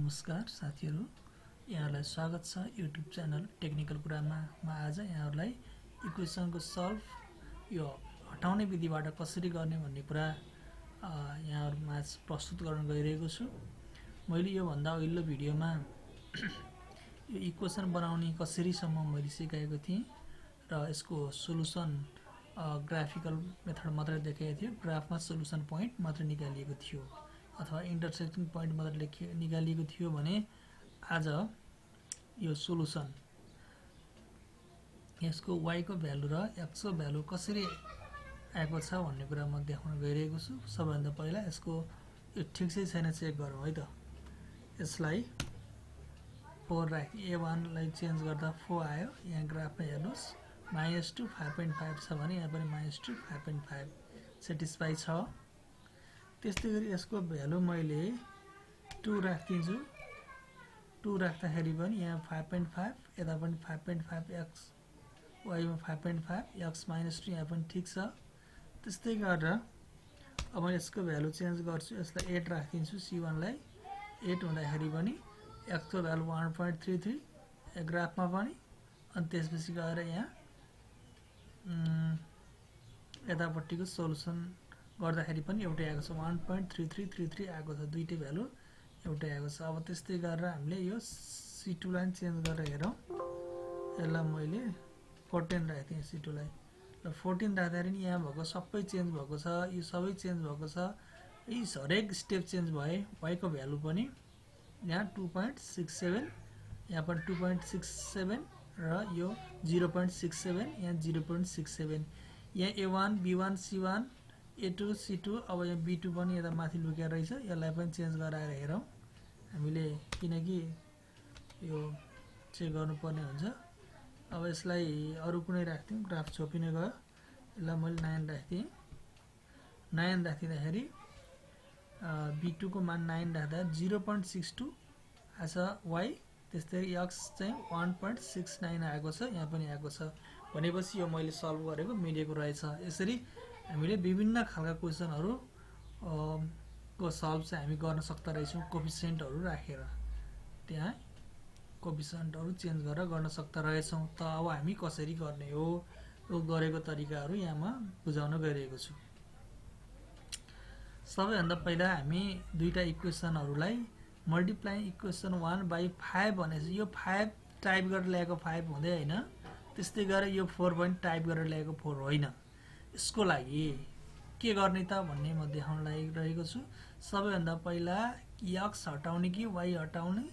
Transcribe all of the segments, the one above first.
नमस्कार साथीहरु, यहाँलाई स्वागत छ युट्युब च्यानल टेक्निकल कुरामा। म आज यहाँहरुलाई इक्वेसनको सल्भ यो हटाउने विधिबाट कसरी गर्ने भन्ने कुरा यहाँहरुमाझ प्रस्तुत गर्न गइरहेको छु। मैले यो भन्दा अघिल्लो भिडियोमा यो इक्वेसन बनाउने कसरी सम्म मैले सिकाएको थिएँ र यसको सोलुसन ग्राफिकल मेथड मात्र देखाएको थियो। ग्राफमा सोलुसन पोइन्ट मात्र निकालिएको थियो अथवा इन्टरसेक्टिङ पोइन्ट मात्र निकालिएको थियो भने आज यो सोलुसन यसको y को भ्यालु र x को भ्यालु कसरी आएको छ भन्ने कुरा म देखाउन गइरहेको छु। सबैभन्दा पहिला यसको यो ठीक छैन चेक गरौँ है त। यसलाई 4 राखी a1 लाई चेन्ज गर्दा 4 आयो। यहाँ ग्राफमा हेर्नुस् -2 5.5 छ भने यहाँ पनि -2 5.5 सेटिस्फाई छ। त्यस्तै गरी यसको भ्यालु मैले 2 राख्दिन्छु। 2 राख्दाखेरि पनि यहाँ 5.5 यता पनि 5.5 x y मा 5.5 x -2 यहाँ पनि ठीक छ। त्यस्तै गरेर अब यसको भ्यालु चेन्ज गर्छु। यसलाई 8 राख्दिन्छु c1 लाई। 8 हुँदाखेरि पनि x को भ्यालु 1.33 ग्राफमा पनि अनि त्यसपछि गएर यहाँ यतापट्टिको सोलुसन गर्दाखेरि पनि एउटै आएको छ 1.3333 आएको छ। दुईटै भ्यालु एउटै आएको छ। अब त्यस्तै गरेर हामीले यो c2 लाई चेन्ज गरेर हेरौँ। यसलाई मैले 14 राख्दिएँ c2 लाई र 14 राख्दाखेरि नि यहाँ भएको सबै चेन्ज भएको छ। यो सबै चेन्ज भएको छ। यी हरेक स्टेप चेन्ज भए y को भ्यालु पनि यहाँ 2.67 यहाँ पनि 2.67 र यो 0.67 यहाँ 0.67 यहाँ a1 b1 c1 a2 c2 अब यहाँ b2 पनि यता माथि लुकेर रहेछ। यसलाई पनि चेन्ज गराएर हेरौँ हामीले किनकि यो चेक गर्नुपर्ने हुन्छ। अब यसलाई अरु कुनै राख्दियौँ ग्राफ छोपिन गयो। यसलाई मैले 9 राख्दिएँ। 9 राख्दिँदाखेरि b2 को मान 9 राख्दा 0.62 आछ y। त्यस्तै x चाहिँ 1.69 आएको छ। यहाँ पनि आएको छ भनेपछि यो मैले सल्भ गरेको मिलेको रहेछ। यसरी हामीले विभिन्न खालका क्वेशनहरु को सल्भ चाहिँ हामी गर्न सक्दा रहेछौं कोफिसिएन्टहरु राखेर। त्यहाँ कोफिसिएन्टहरु चेन्ज गरेर गर्न सक्दा रहेछौं। त अब हामी कसरी गर्ने हो यो गरेको तरिकाहरु यहाँमा बुझाउन गइरहेको छु। सबैभन्दा पहिला हामी दुईटा इक्वेसनहरुलाई मल्टिप्लाइङ इक्वेसन 1 बाइ 5 भनेपछि यो 5 टाइप गरेर ल्याएको 5 हुँदै हैन। त्यस्तै गरेर यो 4 पनि टाइप गरेर ल्याएको 4 होइन। यसको लागि के गर्ने त भन्ने म देखाउन लागिरहेको छु। सबैभन्दा पहिला x हटाउने कि y हटाउने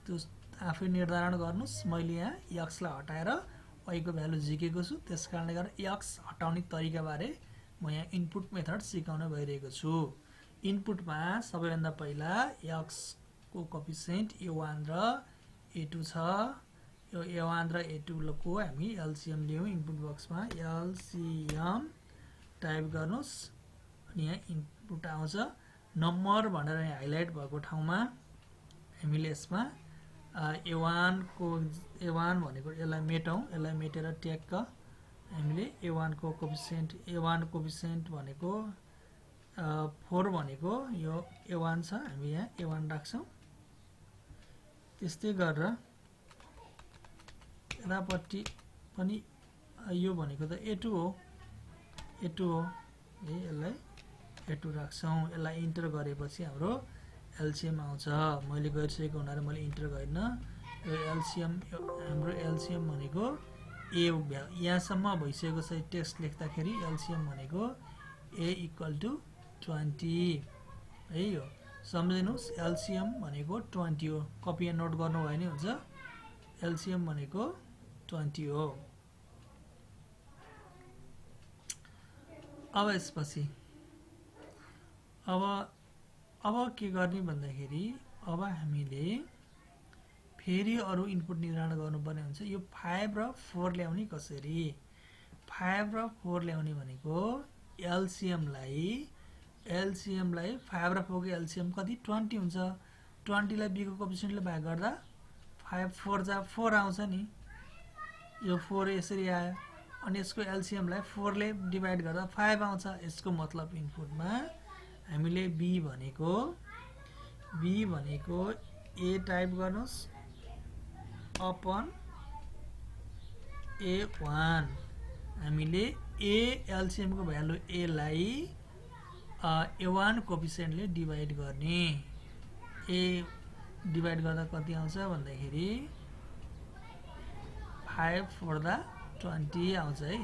त्यो आफै निर्धारण गर्नुस्। मैले यहाँ x लाई हटाएर y को भ्यालु झिकेको छु। त्यसकारणले गर्दा x हटाउने तरिका बारे म यहाँ इनपुट मेथड सिकाउन गइरहेको छु। इनपुटमा सबैभन्दा पहिला x को कोफिसिएन्ट a1 र a2 छ। यो a1 र a2 को हामी एलसीएम लियौं। इनपुट बक्समा एलसीएम टाइप गर्नुस् अनि यहाँ इनपुट आउँछ। नम्बर भनेर यहाँ हाइलाइट भएको ठाउँमा हामीले यसमा a1 भनेको यसलाई मेटौं। यसलाई मेटेर ट्याक्क हामीले a1 को कोफिसिएन्ट भनेको 4 भनेको यो a1 छ। हामी यहाँ a1 राख्छौं। त्यस्तै गरेर यतापट्टि पनि यो भनेको त a2 हो है। यसलाई a2 राख्छौं। यसलाई इन्टर गरेपछि हाम्रो एलसीएम आउँछ। मैले गरिसकेको हुनाले मैले इन्टर गरिन। यो एलसीएम हाम्रो एलसीएम भनेको a यहाँसम्म भइसकेको छ। टेक्स्ट लेख्दाखेरि एलसीएम भनेको a = 20 है। यो सम्झिनुस् एलसीएम भनेको 20 हो। कपी एन्ड नोट गर्नु भयो नि हुन्छ। एलसीएम भनेको 20 हो। अब यसपछि अब के गर्ने भन्दाखेरि अब हामीले फेरि अरु इनपुट निर्धारण गर्नुपर्ने हुन्छ। यो 5 र 4 ल्याउने कसरी? 5 र 4 ल्याउने भनेको एलसीएम लाई 5 र 4 को एलसीएम कति 20 हुन्छ। 20 लाई b को कोफिसिएन्टले भाग गर्दा 5 4 जा 4 आउँछ नि। यो 4 यसरी आयो अनि यसको एलसीएम लाई 4 ले डिभाइड गर्दा 5 आउँछ। यसको मतलब इनपुटमा हामीले b भनेको ए टाइप गर्नुहोस् अपन A1 हामीले ए एलसीएम को भ्यालु ए लाई A1 कोफिसिएन्टले डिभाइड गर्ने ए डिभाइड गर्दा कति आउँछ भन्दाखेरि 5 for the 20 आउँछ है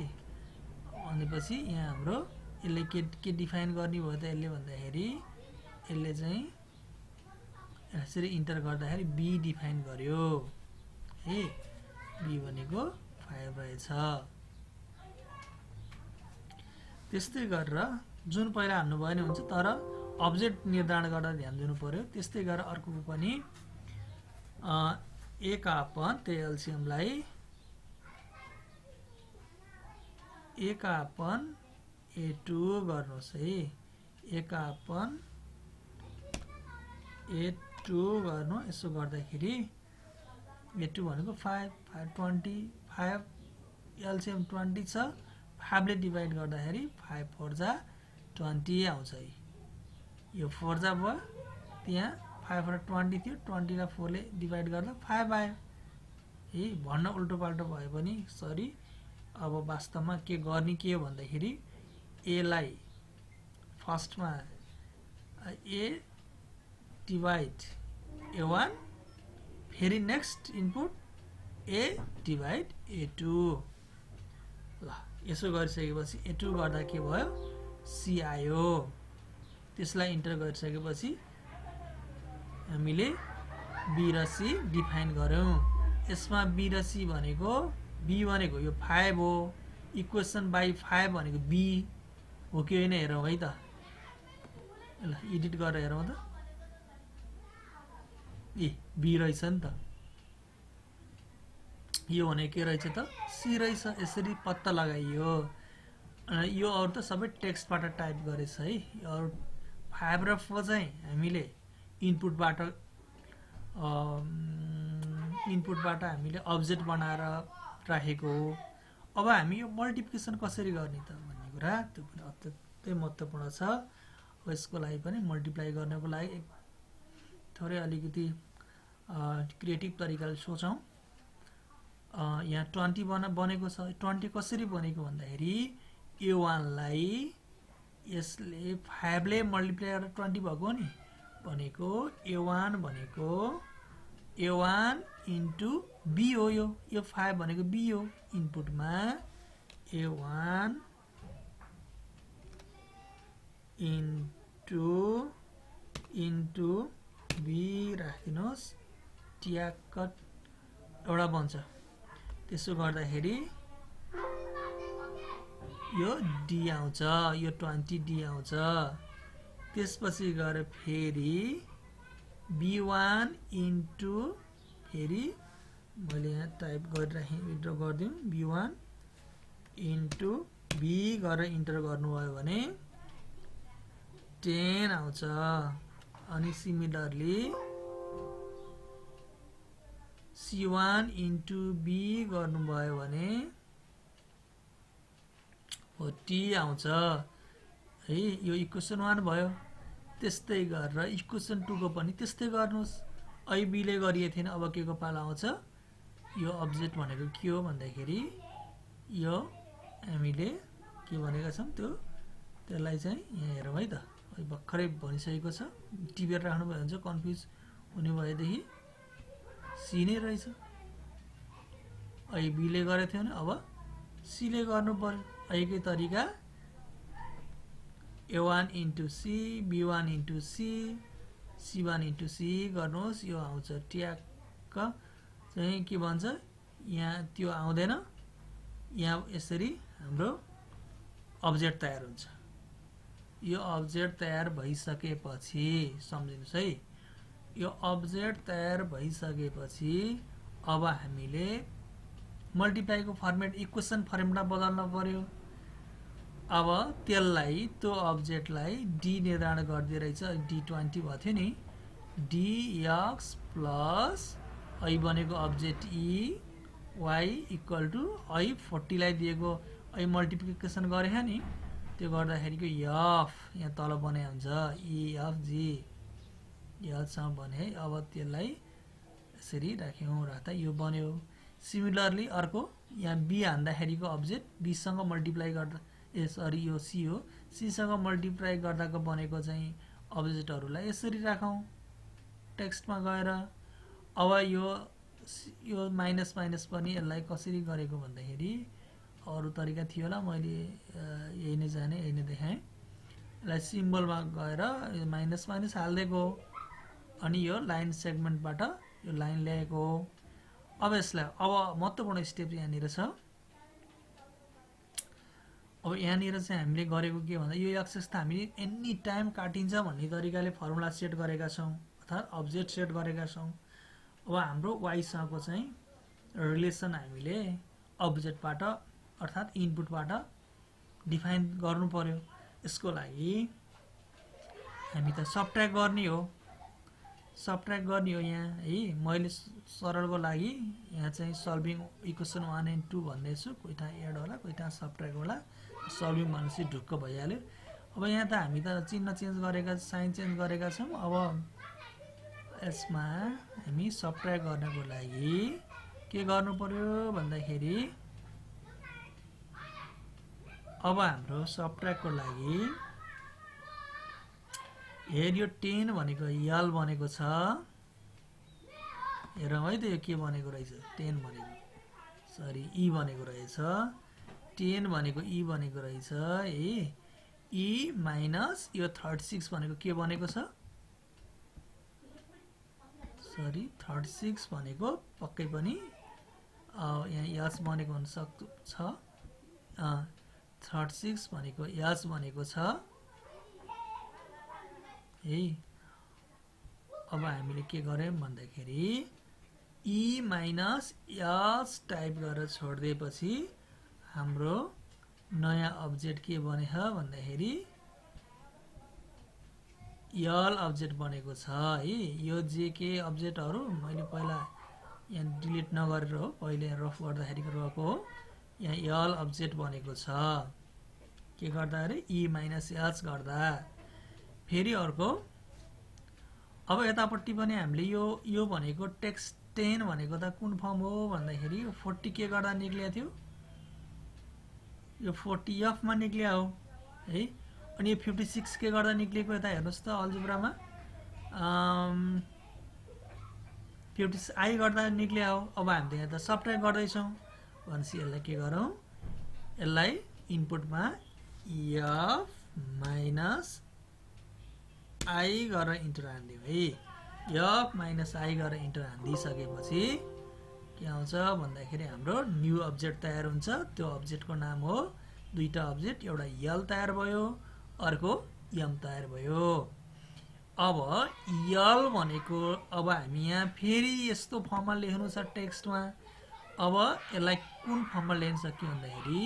भनेपछि यहाँ हाम्रो यसले के डिफाइन गर्ने भयो त यसले भन्दाखेरि यसले चाहिँ यसरी इन्टर गर्दाखेरि बी डिफाइन गर्यो है बी भनेको 5 रहेछ त्यस्तै गरेर जुन पहिला हाल्नु भयो नि हुन्छ तर अब्जेक्ट निर्धारण गर्दा ध्यान दिनु पर्यो त्यस्तै गरेर अर्को पनि ए का अपन त्यही एलसीएम लाई ए का अपन A2 गर्नुहोस् है ए का अपन A2 गर्नु यसो गर्दाखेरि A2 भनेको 5 20 5 एलसीएम 20 छ 5 ले डिभाइड गर्दाखेरि 5 4 जा 20 आउँछ है यो 4 जा भयो त्यहाँ 5 र 20 थियो 20 लाई 4 ले डिभाइड गर्दा 5 आयो है भन्न उल्टो पाल्टो भयो पनि सरी अब वास्तवमा के गर्ने के हो भन्दाखेरि ए लाई फर्स्टमा ए डिभाइड A1 फेरि next input A divide A2 ल यसो गरिसकेपछि A2 गर्दा के भयो सी आयो त्यसलाई इन्टर गरिसकेपछि हामीले बी र सी डिफाइन गर्यौं यसमा बी र सी भनेको बी भनेको यो 5 हो इक्वेसन बाइ 5 भनेको बी हो कि हैन हेरौं है त ल एडिट गरेर हेरौं त ए बी रहेछ नि त यो भने के रहेछ त सी रहेछ यसरी पत्ता लगाइयो यो अरु त सबै टेक्स्टबाट टाइप गरेछ है अरु 5 र 4 चाहिँ हामीले इनपुटबाट हामीले अब्जेक्ट बनाएर राखेको हो अब हामी यो मल्टिप्लिकेसन कसरी गर्ने त भन्ने कुरा त्यो पनि अत्यन्तै महत्त्वपूर्ण छ यसको लागि पनि मल्टिप्लाई गर्नको लागि थोरै अलिकति क्रिएटिभ तरिकाले सोचौं यहाँ 20 बनेको छ 20 कसरी बनेको भन्दाखेरि A1 लाई यसले 5 ले मल्टिप्लाई गरेर 20 भएको नि भनेको A1 भनेको A1 इन्टु B हो यो 5 भनेको B हो इनपुटमा A1 इन्टु B राखिदिनुहोस् ट्याक्क एउटा बन्छ त्यसो गर्दाखेरि यो D आउँछ यो 20 D आउँछ त्यसपछि गएर फेरि B1 इन्टु फेरि मैले यहाँ टाइप गरिराखेँ इन्टर गर्दिउँ B1 इन्टु B गरेर इन्टर गर्नुभयो भने 10 आउँछ अनि सिमिलरली C1 इन्टु B गर्नुभयो भने 40 आउँछ है यो इक्वेसन 1 भयो त्यस्तै गरेर इक्वेसन 2 को पनि त्यस्तै गर्नुस् अहिले B ले गरिए थिएन अब के को पाला आउँछ यो अब्जेक्ट भनेको के हो भन्दाखेरि यो हामीले के भनेका छौं त्यसलाई चाहिँ यहाँ हेरौँ है त अहिले भर्खरै भनिसकेको छ टिपेर राख्नु भयो भने चाहिँ कन्फ्युज हुने भएदेखि सी नै रहेछ अहिले B ले गरेको थियो भने अब सी ले गर्नु पर्यो अहिलेकै तरिका A1 into C B1 into C C1 into C गर्नुहोस् यो आउँछ ट्याक्क चाहिँ के भन्छ यहाँ त्यो आउँदैन यहाँ यसरी हाम्रो अब्जेक्ट तयार हुन्छ यो अब्जेक्ट तयार भइसकेपछि सम्झिनुस् है यो अब्जेक्ट तयार भइसकेपछि अब हामीले मल्टिप्लाई को फर्मेट इक्वेसन फर्मेटमा बदल्न पर्यो अब त्यसलाई त्यो अब्जेक्टलाई डी निर्धारण गर्दै रहेछ D20 भयो थियो नि dx प्लस आई बनेको object e y equal to I 40 लाई दिएको आई मल्टिप्लिकेसन गरे नि त्यो गर्दाखेरिको f यहाँ तल बने हुन्छ e of g यहाँ सँग बने अब त्यसलाई यसरी राख्यौं राख्दा यो बन्यो सिमिलरली अर्को यहाँ बी हान्दाखेरिको अब्जेक्ट बी सँग मल्टिप्लाई गर्दा सरी यो सी हो सी सँग मल्टिप्लाई गर्दाको बनेको चाहिँ अब्जेक्टहरुलाई यसरी राखौं टेक्स्टमा गएर अब यो माइनस माइनस पनि यसलाई कसरी गरेको भन्दाखेरि अरु तरिका थियो होला मैले यही नै जाने यही नै देखाएँ यसलाई सिम्बलमा गएर माइनस माइनस हाल्दिएको अनि यो लाइन सेगमेन्टबाट यो लाइन ल्याएको अब यसलाई अब महत्त्वपूर्ण स्टेप यहाँनिर छ अब यहाँनिर चाहिँ हामीले गरेको के भन्दा यो एक्सेस त हामीले एनी टाइम काटिन्छ भन्ने तरिकाले फर्मुला सेट गरेका छौं अर्थात अब्जेक्ट सेट गरेका छौं अब हाम्रो y सँगको चाहिँ रिलेसन हामीले अब्जेक्टबाट अर्थात इनपुटबाट डिफाइन गर्नु पर्यो यसको लागि हामी त सबट्र्याक्ट गर्ने हो यहाँ है मैले सरलको लागि यहाँ चाहिँ सल्भिङ इक्वेसन 1 एन्ड 2 भन्दै छु कोही ठाउँ एड होला कोही ठाउँ सबट्र्याक्ट होला सल्भिङ भनेपछि ढुक्क भइहाल्यो अब यहाँ त हामी त चिन्ह चेन्ज गरेका साइन चेन्ज गरेका छौं अब यसमा हामी सबट्र्याक्ट गर्नको लागि के गर्नु पर्यो भन्दाखेरि अब हाम्रो सबट्र्याक्टको लागि हेर यो 10 भनेको यल बनेको छ हेरौं है त यो के बनेको रहेछ 10 भनेको सरी ई बनेको रहेछ 10 भनेको ई बनेको रहेछ है ई माइनस यो 36 भनेको के बनेको छ सरी 36 भनेको पक्कै पनि यहाँ यस बनेको हुन सक्छ 36 भनेको यस बनेको छ है अब हामीले के गर्यौं भन्दाखेरि ई माइनस यस टाइप गरेर छोड्दिएपछि हाम्रो नयाँ अब्जेक्ट के बनेछ भन्दाखेरि यल अब्जेक्ट बनेको छ है यो जेके अब्जेक्टहरु मैले पहिला यहाँ डिलिट नगरेर हो पहिले रफ गर्दाखेरि रहेको हो यहाँ यल अब्जेक्ट बनेको छ के गर्दा रे ई माइनस एच गर्दा फेरि अर्को अब यतापट्टि पनि हामीले यो भनेको टेक्स्ट 10 भनेको त कुन फर्म हो भन्दाखेरि 40 के गर्दा निक्लिया थियो यो 40 एफ मा निक्लिया हो है अनि यो 56 के गर्दा निक्लेको यता हेर्नुस् त अल्जेब्रामा 50 आई गर्दा निक्लिया हो अब हामीले यहाँ त सबट्र्याक्ट गर्दै छौं भनेपछि यसलाई के गरौं यसलाई इनपुटमा एफ माइनस आई गरेर इन्टर हान्दियौ है एफ माइनस आई गरेर इन्टर हान्दिसकेपछि के आउँछ भन्दाखेरि हाम्रो न्यू अब्जेक्ट तयार हुन्छ त्यो अब्जेक्टको नाम हो दुईटा अब्जेक्ट एउटा यल तयार भयो अर्को यम तयार भयो अब यल भनेको अब हामी यहाँ फेरि यस्तो फर्ममा लेख्नु छ टेक्स्टमा अब यसलाई कुन फर्ममा लेख्न सकियो भन्दाखेरि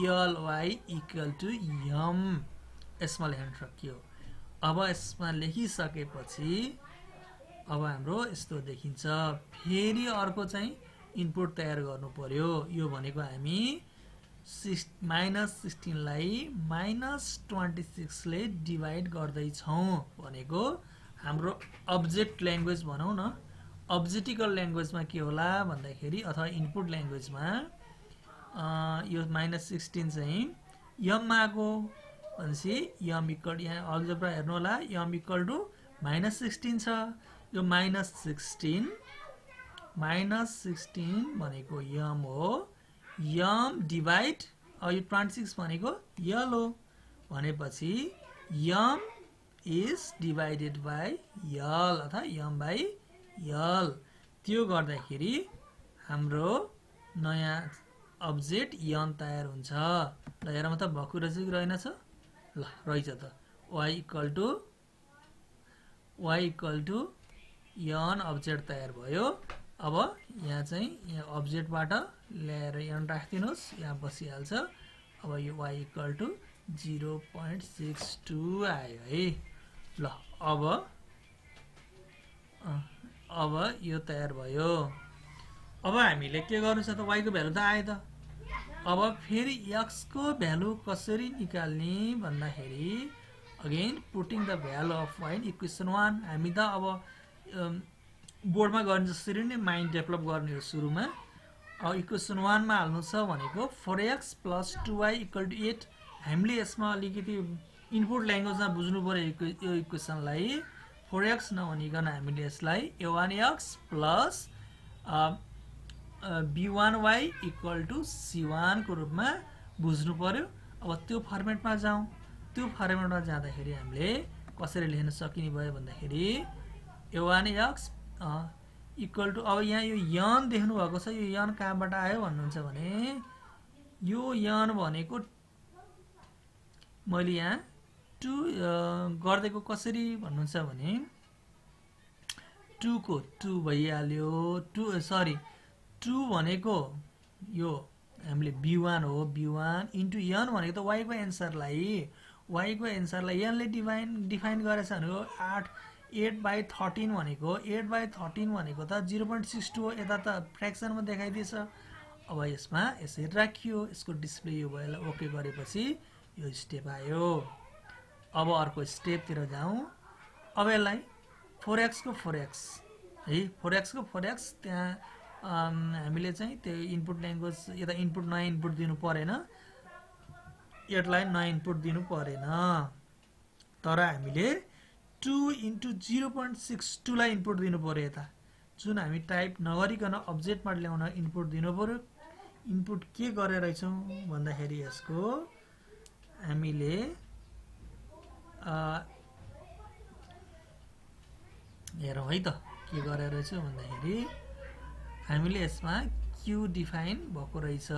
यल वाइ इक्वल टु यम यसमा लेख्न सकियो अब यसमा लेखिसकेपछि अब हाम्रो यस्तो देखिन्छ फेरि अर्को चाहिँ इनपुट तयार गर्नु पर्यो यो भनेको हामी -16 लाई -26 ले डिवाइड गर्दै छौं भनेको हाम्रो अब्जेक्ट ल्याङ्ग्वेज भनौं न अब्जेक्टिकल ल्याङ्ग्वेजमा के होला भन्दाखेरि अथवा इनपुट ल्याङ्ग्वेजमा यो -16 चाहिँ यम आको भनेपछि यम इक्वल यहाँ अल्जेब्रा हेर्नु होला यम इक्वल टु -16 छ यो -16 भनेको यम हो यम डिवाइड यो 26 भनेको यल हो भनेपछि यम इज डिवाइडेड बाइ यल अथवा यम बाइ यल त्यो गर्दाखेरि हाम्रो नयाँ अब्जेक्ट यन तयार हुन्छ ल हेरौँ त भक्कु रहेछ कि रहेनछ ल रहेछ त y इक्वल टु यन अब्जेक्ट तयार भयो अब यहाँ चाहिँ यहाँ अब्जेक्टबाट ल्याएर यहाँ राखिदिनुस् यहाँ बसिहाल्छ अब यो y इक्वल टु 0.62 आयो है ल अब यो तयार भयो अब हामीले के गर्नु छ त y को भ्यालु त आयो त अब फेरि x को भ्यालु कसरी निकाल्ने भन्दाखेरि again putting the value of y in equation 1 हामी त अब बोर्डमा गर्ने जसरी नै माइन्ड डेभलप गर्ने हो सुरुमा। अब इक्वेसन 1 मा हाल्नु छ भनेको 4x + 2y = 8। हामीले यसमा अलिकति इनपुट ल्याङ्ग्वेजमा बुझ्नु पर्यो यो इक्वेसनलाई। 4x नभनिकन हामीले यसलाई a1x + b1y = c1 को रूपमा बुझ्नु पर्यो। अब त्यो फर्मेटमा जाउँ। त्यो फर्मेटमा जाँदाखेरि हामीले कसरी लेख्न सकिने भयो भन्दाखेरि a1x = अब यहाँ यो यन देख्नु भएको छ, यो यन कहाँबाट आयो भन्नुहुन्छ भने यो यन भनेको मैले यहाँ 2 गर्देको कसरी भन्नुहुन्छ भने 2 को 2 भइहाल्यो। 2 भनेको यो हामीले b1 हो, b1 इन्टु यन भनेको त y को एन्सरलाई यनले डिफाइन गरेछ भनेको 8/13 भनेको 8/13 भनेको त 0.62 हो। यता त फ्र्याक्सनमा देखाइदिएछ। अब यसमा यसरी राखियो, यसको डिस्प्ले यो भयो। ओके गरेपछि यो स्टेप आयो। अब अर्को स्टेपतिर जाउँ। अब यसलाई 4x को 4x है, 4x को 4x त्यहाँ हामीले चाहिँ त्यो इनपुट ल्याङ्ग्वेज यता इनपुट नयाँ इनपुट दिनु परेन, यसलाई नयाँ इनपुट दिनु परेन। तर हामीले 2 × 0.62 लाई इनपुट दिनु पर्यो। यता जुन हामी टाइप नगरिकन अब्जेक्टमा ल्याउन इनपुट दिनु पर्यो। इनपुट के गरेर रहेछौँ भन्दाखेरि यसको हामीले हेरौँ है त के गरेर रहेछ भन्दाखेरि हामीले यसमा क्यू डिफाइन भएको रहेछ।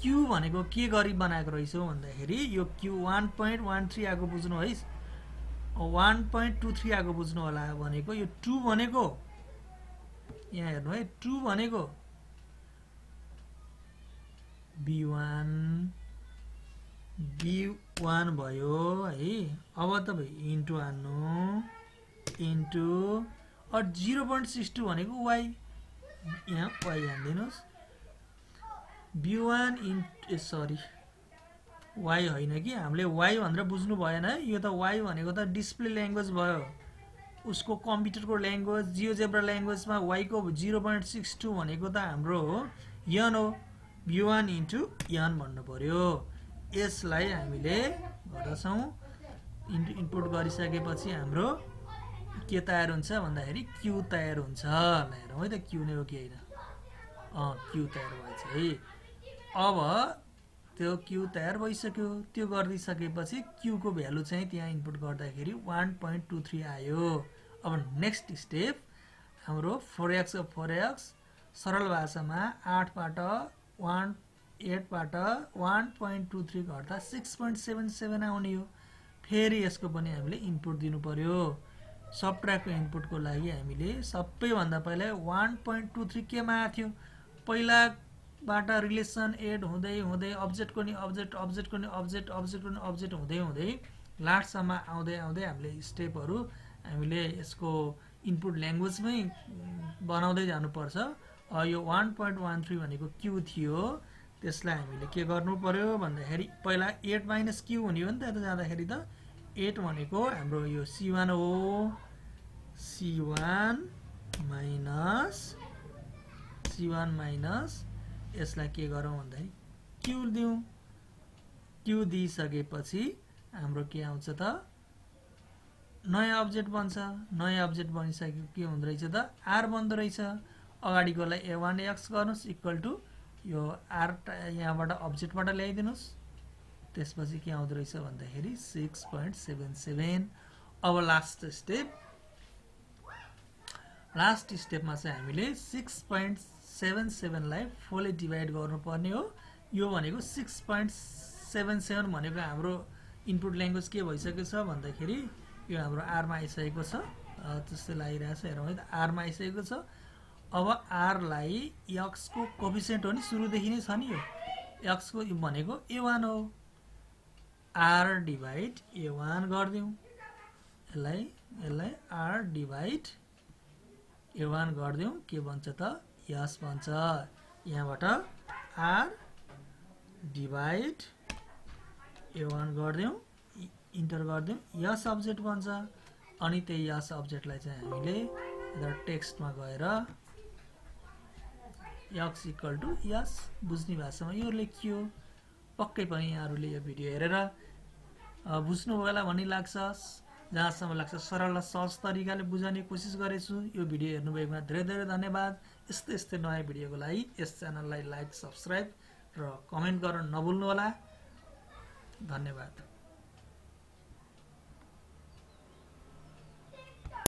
क्यू भनेको के गरी बनाएको रहेछौँ भन्दाखेरि यो क्यू 1.13 आएको बुझ्नु है, 1.23 आएको बुझ्नु होला। भनेको यो 2 भनेको यहाँ हेर्नु है, 2 भनेको b1 भयो है। अब तपाईँ इन्टु हान्नु, इन्टु 0.62 भनेको y, यहाँ y हान्दिनुहोस्। b1 y होइन कि हामीले y भनेर बुझ्नु भएन। यो त y भनेको त डिस्प्ले ल्याङ्ग्वेज भयो, उसको कम्प्युटरको ल्याङ्ग्वेज, जियोजेब्रा ल्याङ्ग्वेजमा y को 0.62 भनेको त हाम्रो हो यन हो। b1 × यन भन्नु पर्यो। यसलाई हामीले गर्दछौँ। इनपुट गरिसकेपछि हाम्रो के तयार हुन्छ भन्दाखेरि क्यू तयार हुन्छ। हेरौँ है त क्यू नै हो कि होइन। क्यू तयार भएछ है। अब त्यो क्यू तयार भइसक्यो। त्यो गरिदिसकेपछि क्यू को भ्यालु चाहिँ त्यहाँ इनपुट गर्दाखेरि 1.23 आयो। अब नेक्स्ट स्टेप हाम्रो 4x को 4x सरल भाषामा 8बाट 1.23 घट्दा 6.77 आउने हो। फेरि यसको पनि हामीले इनपुट दिनु पर्यो। सबट्र्याक्टको इनपुटको लागि हामीले सबैभन्दा पहिला 1.23 केमा आएको थियो, पहिलाबाट रिलेसन एड हुँदै हुँदै अब्जेक्टको नि अब्जेक्ट, अब्जेक्टको नि अब्जेक्ट, अब्जेक्टको नि अब्जेक्ट हुँदै हुँदै लास्टसम्म आउँदै आउँदै हामीले स्टेपहरू हामीले यसको इनपुट ल्याङ्ग्वेजमै बनाउँदै जानुपर्छ। यो 1.13 भनेको क्यू थियो, त्यसलाई हामीले के गर्नु पर्यो भन्दाखेरि पहिला 8 - क्यू हुने हो नि त। यता जाँदाखेरि त 8 भनेको हाम्रो यो c1 हो, c1 माइनस यसलाई के गरौँ भन्दाखेरि क्यू दिउँ। क्यू दिइसकेपछि हाम्रो के आउँछ त, नयाँ अब्जेक्ट बन्छ। नयाँ अब्जेक्ट बनिसकेको के हुँदो रहेछ त, आर बन्दो रहेछ। अगाडिकोलाई a1x गर्नुहोस् इक्वल टु यो आर यहाँबाट अब्जेक्टबाट ल्याइदिनुहोस्। त्यसपछि के आउँदो रहेछ भन्दाखेरि 6.77। अब लास्ट स्टेपमा चाहिँ हामीले 6.77 लाई 4 ले डिभाइड गर्नुपर्ने हो। यो भनेको 6.77 भनेको हाम्रो इनपुट ल्याङ्ग्वेज के भइसकेको छ भन्दाखेरि यो हाम्रो आरमा आइसकेको छ। त्यस्तै लागिरहेको छ, हेरौँ है त आरमा आइसकेको छ। अब आरलाई x को कोफिसिएन्ट हो नि, सुरुदेखि नै छ नि यो x को भनेको a1 हो। r डिभाइड a1 गरिदिउँ। यसलाई r डिभाइड a1 गरिदिउँ। के बन्छ त, यस बन्छ। यहाँबाट r डिभाइड a1 गरिदिउँ, इन्टर गरिदिउँ, यस अब्जेक्ट बन्छ। अनि त्यही यस अब्जेक्टलाई चाहिँ हामीले यता टेक्स्टमा गएर x इक्वल टु यस बुझ्ने भाषामा यो लेखियो। पक्कै पनि यहाँहरूले यो भिडियो हेरेर बुझ्नु होला भन्ने लाग्छ। जहाँसम्म लाग्छ सरल र सहज तरिकाले बुझाउने कोसिस गरेछु। यो भिडियो हेर्नुभएकोमा धेरै धेरै धन्यवाद। यस्तै नयाँ भिडियोको लागि यस च्यानललाई लाइक, सब्स्क्राइब र कमेन्ट गर्न नभुल्नुहोला। धन्यवाद।